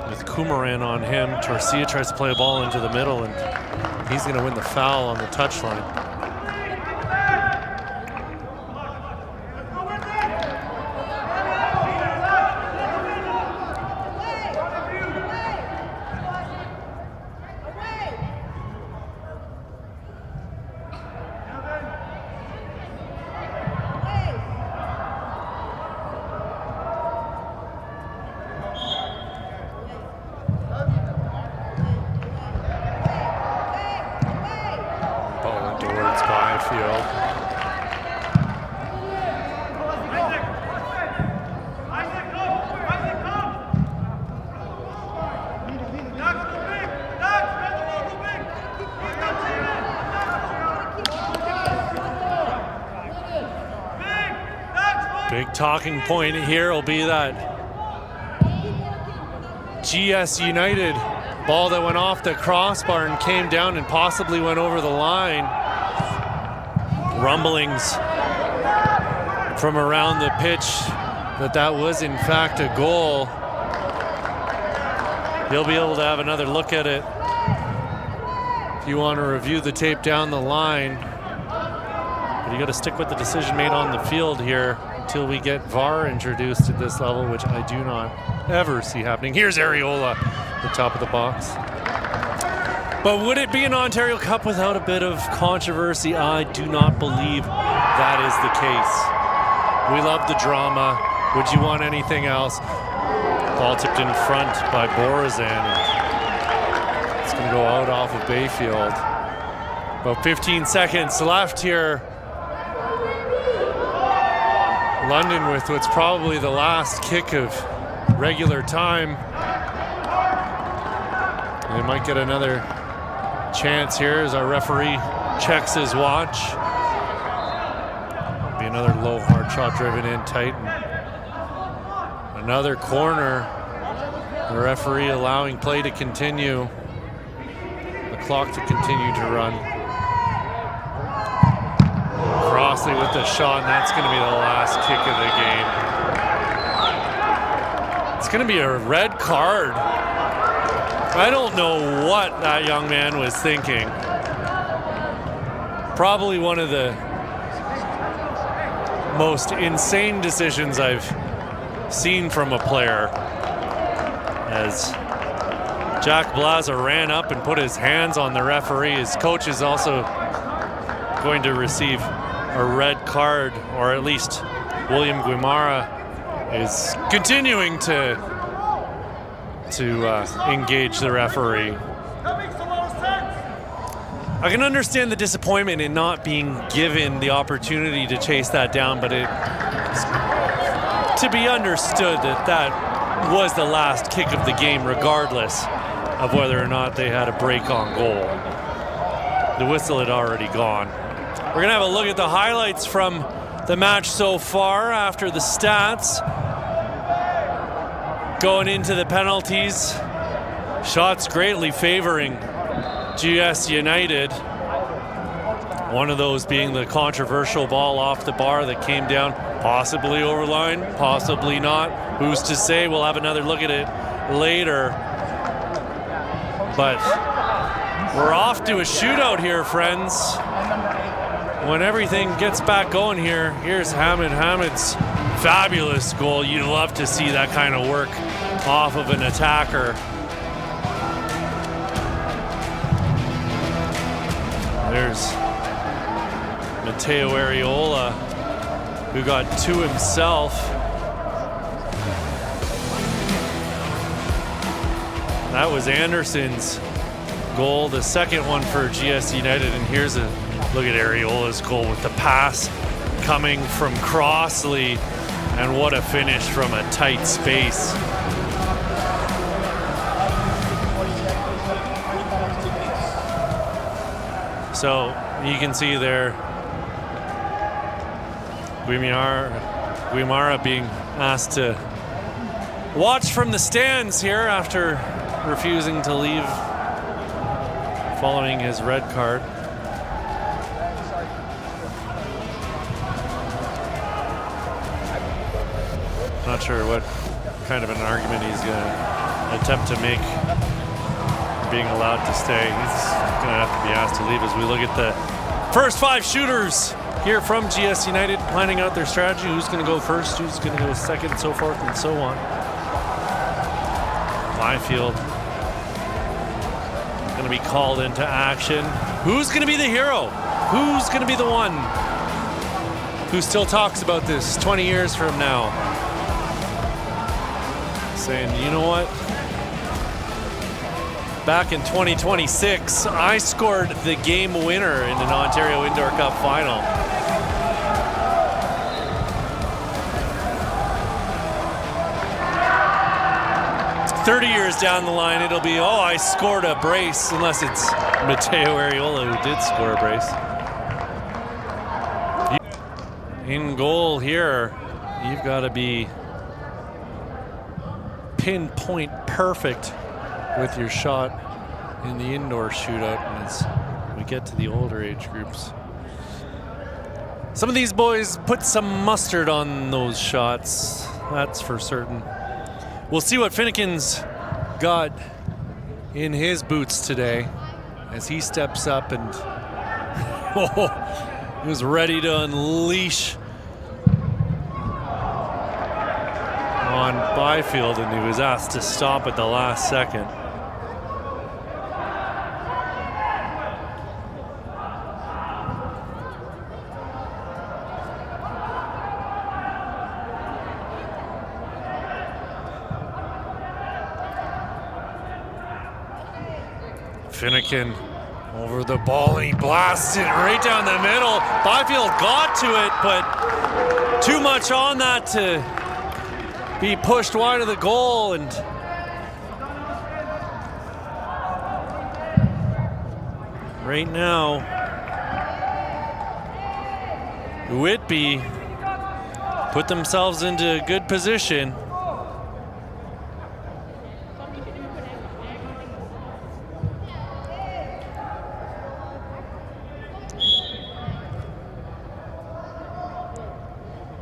with Kumaran on him. Torcia tries to play a ball into the middle, and he's going to win the foul on the touchline. Big talking point here will be that GS United ball that went off the crossbar and came down and possibly went over the line. Rumblings from around the pitch that was in fact a goal. You'll be able to have another look at it if you want to review the tape down the line. But you got to stick with the decision made on the field here until we get VAR introduced at this level, which I do not ever see happening. Here's Areola, the top of the box. But would it be an Ontario Cup without a bit of controversy? I do not believe that is the case. We love the drama. Would you want anything else? Ball tipped in front by Borazan. It's going to go out off of Bayfield. About 15 seconds left here. London with what's probably the last kick of regular time. They might get another chance here as our referee checks his watch. Be another low hard shot driven in tight. And another corner. The referee allowing play to continue. The clock to continue to run. Crossley with the shot, and that's going to be the last kick of the game. It's going to be a red card. I don't know what that young man was thinking. Probably one of the most insane decisions I've seen from a player, as Jack Blaza ran up and put his hands on the referee. His coach is also going to receive a red card, or at least William Guimara is continuing to engage the referee. I can understand the disappointment in not being given the opportunity to chase that down, but it's to be understood that that was the last kick of the game, regardless of whether or not they had a break on goal. The whistle had already gone. We're gonna have a look at the highlights from the match so far after the stats. Going into the penalties, shots greatly favoring GS United. One of those being the controversial ball off the bar that came down, possibly over line, possibly not. Who's to say? We'll have another look at it later. But we're off to a shootout here, friends. When everything gets back going here, here's Hamid's fabulous goal. You'd love to see that kind of work off of an attacker. There's Matteo Areola, who got two himself. That was Anderson's goal, the second one for GS United. And here's a look at Areola's goal with the pass coming from Crossley. And what a finish from a tight space. So you can see there, Guimara being asked to watch from the stands here after refusing to leave following his red card. Not sure what kind of an argument he's going to attempt to make being allowed to stay. He's going to have to be asked to leave as we look at the first five shooters here from GS United, planning out their strategy. Who's going to go first, who's going to go second, so forth and so on. Byfield going to be called into action. Who's going to be the hero? Who's going to be the one who still talks about this 20 years from now? Saying, you know what? Back in 2026, I scored the game winner in an Ontario Indoor Cup final. "30 years down the line, it'll be, oh, I scored a brace," unless it's Matteo Areola who did score a brace. In goal here, you've got to be pinpoint perfect with your shot in the indoor shootout. And as we get to the older age groups, some of these boys put some mustard on those shots, that's for certain. We'll see what Finnegan's got in his boots today as he steps up and he was ready to unleash on Byfield, and he was asked to stop at the last second. Finnegan over the ball, and he blasts it right down the middle. Byfield got to it, but too much on that to be pushed wide of the goal. And right now, Whitby put themselves into a good position.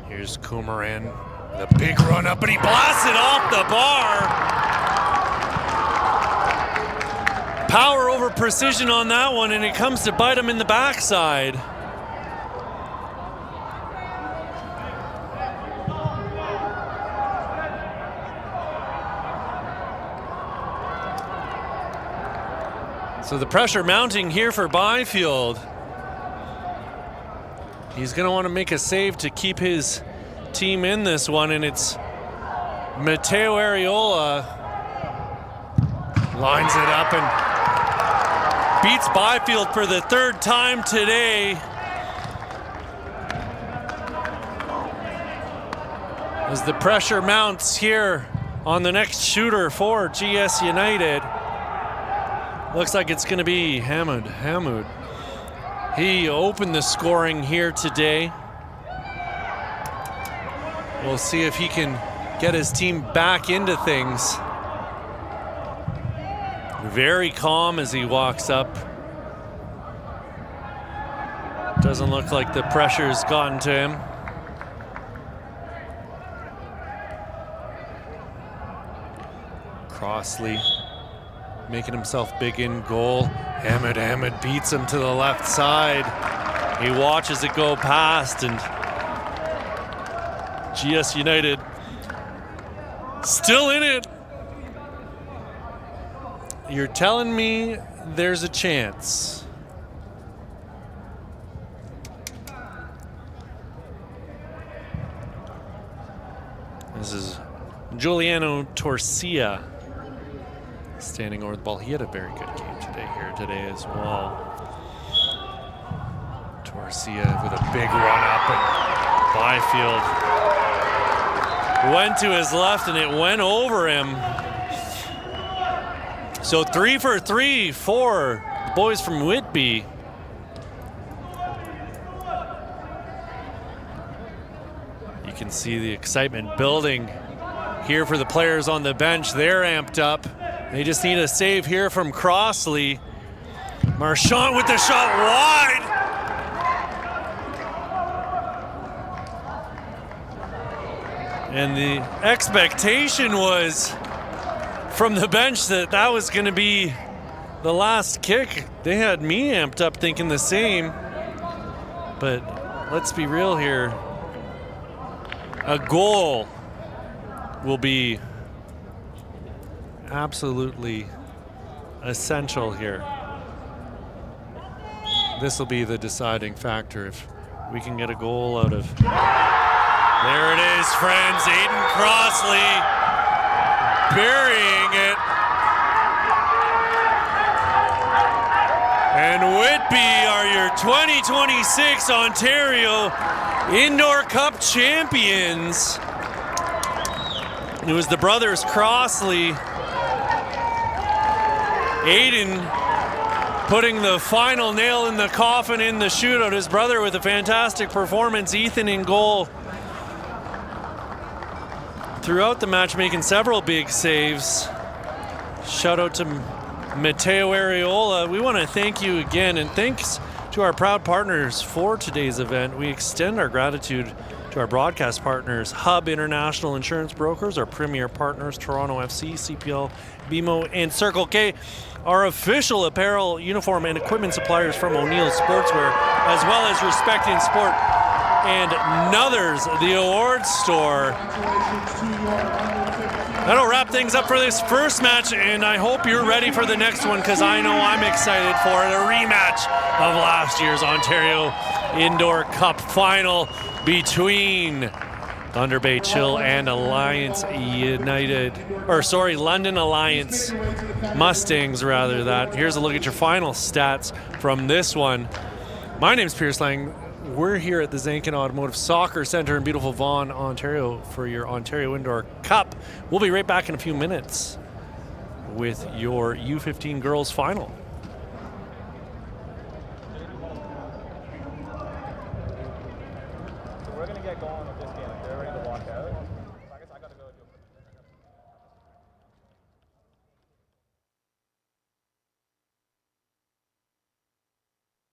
Here's Kumaran, the big run up, and he blasts it off the bar. Power over precision on that one, and it comes to bite him in the backside. So the pressure mounting here for Byfield. He's going to want to make a save to keep his team in this one, and it's Matteo Areola lines it up and beats Byfield for the third time today. As the pressure mounts here on the next shooter for GS United. Looks like it's going to be Hamoud. He opened the scoring here today. We'll see if he can get his team back into things. Very calm as he walks up. Doesn't look like the pressure's gotten to him. Crossley making himself big in goal. Hamoud beats him to the left side. He watches it go past, and GS United still in it. You're telling me there's a chance. This is Giuliano Torcia standing over the ball. He had a very good game today as well. Torcia with a big run up, and Byfield went to his left and it went over him. So 3 for 3 for the boys from Whitby. You can see the excitement building here for the players on the bench. They're amped up. They just need a save here from Crossley. Marchand with the shot wide. And the expectation was from the bench that was going to be the last kick. They had me amped up thinking the same. But let's be real here. A goal will be absolutely essential here. This will be the deciding factor if we can get a goal out of. There it is, friends. Aiden Crossley burying it. And Whitby are your 2026 Ontario Indoor Cup champions. It was the brothers Crossley. Aiden putting the final nail in the coffin in the shootout. His brother with a fantastic performance. Ethan in goal. Throughout the match, making several big saves. Shout out to Matteo Areola. We want to thank you again, and thanks to our proud partners for today's event. We extend our gratitude to our broadcast partners, Hub International Insurance Brokers, our premier partners, Toronto FC, CPL, BMO, and Circle K, our official apparel, uniform, and equipment suppliers from O'Neill Sportswear, as well as Respect in Sport and Nuthers, the awards store. That'll wrap things up for this first match, and I hope you're ready for the next one, because I know I'm excited for it. A rematch of last year's Ontario Indoor Cup final between Thunder Bay Chill and London Alliance Mustangs, rather. That. Here's a look at your final stats from this one. My name's Pierce Lang. We're here at the Zankin Automotive Soccer Center in beautiful Vaughan, Ontario for your Ontario Indoor Cup. We'll be right back in a few minutes with your U15 girls final. So we're going to get going with this game. If they're ready to walk out,